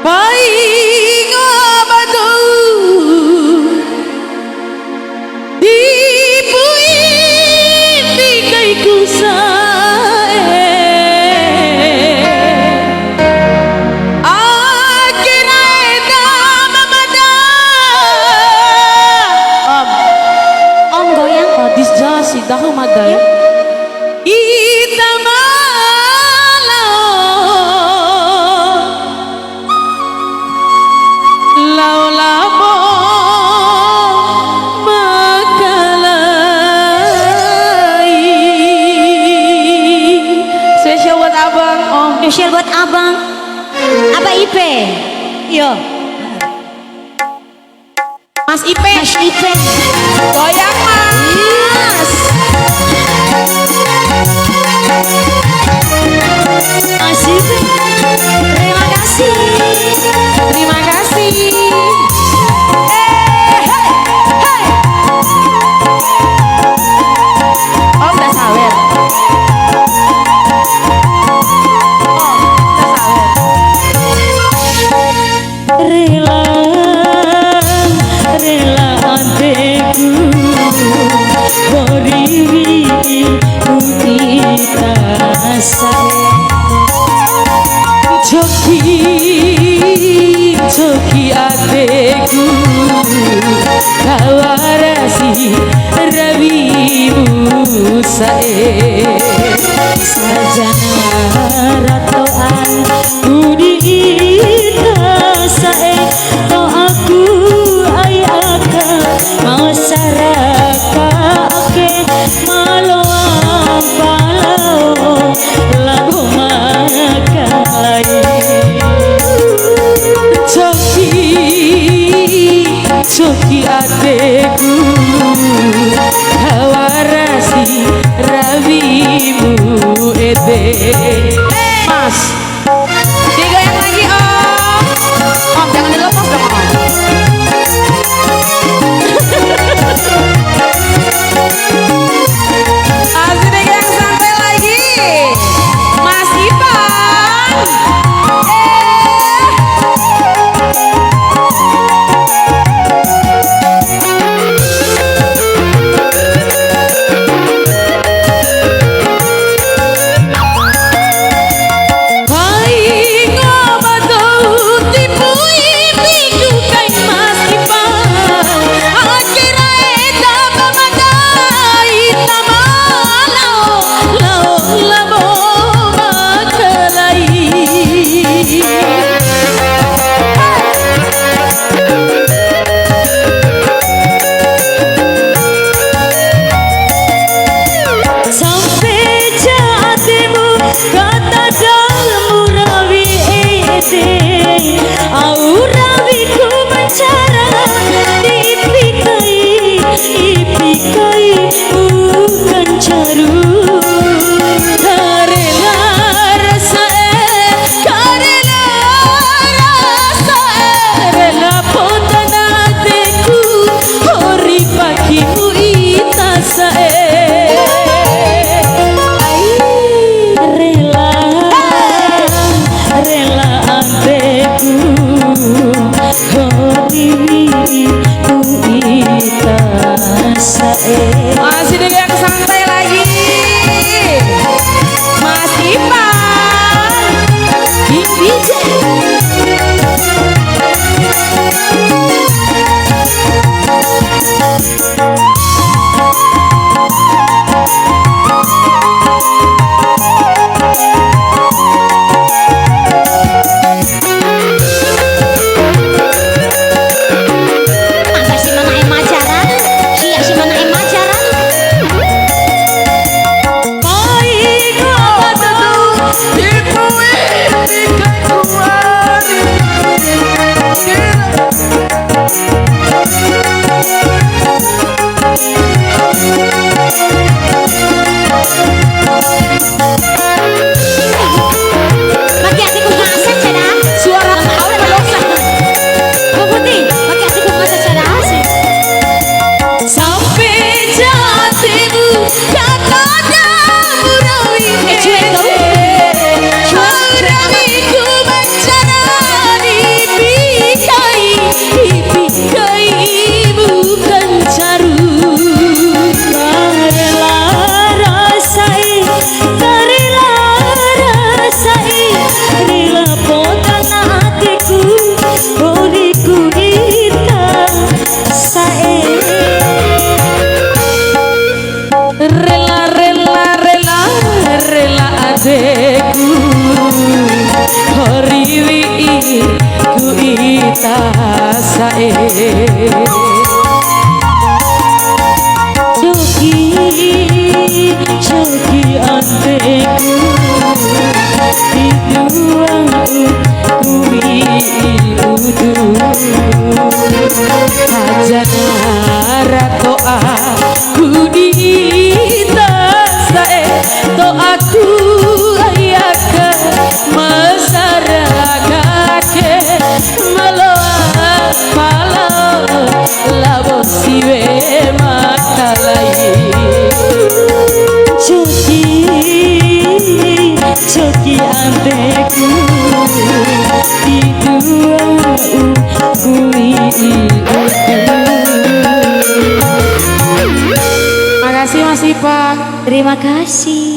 paing abadu dipuin di kaiku sae akhirnya eta mamada Om goyang. hadis jasi dah mamada ya ita Spesial buat abang. Abang Ipe. iya Mas Ipe Mas Ipe. goyang Mas Mas Ipe. Terima kasih. terima kasih oh udah sawer Rela, rela adekku beriwi kita sayang Joki adekku kawarasi rawimu sae sajana ratoan budi sae to aku ay aka masyarakat ke maloang palau lagu makai Joki adekku kawarasi rawimu ede Mas digoyang lagi om jangan dilepas dong om asik digoyang santai lagi Mas Ipan paing abadu dipuin di kai Mas Ipan akhirnya eta mamada ita malau labo makalai sampai jatimu kata dalam rawi ede aurawiku mencara ipikai bukan caru karela rasa rela pondan hatiku hori pakimu ita sae rela adekku tasae Coki anteku Diduang kumi udu Hajana rato aku di tasae to aku ayaka masaragake maloa palo labo siwe makalai Coki anteku Diduang kumi udu. Makasih Mas Ipa. Terima kasih.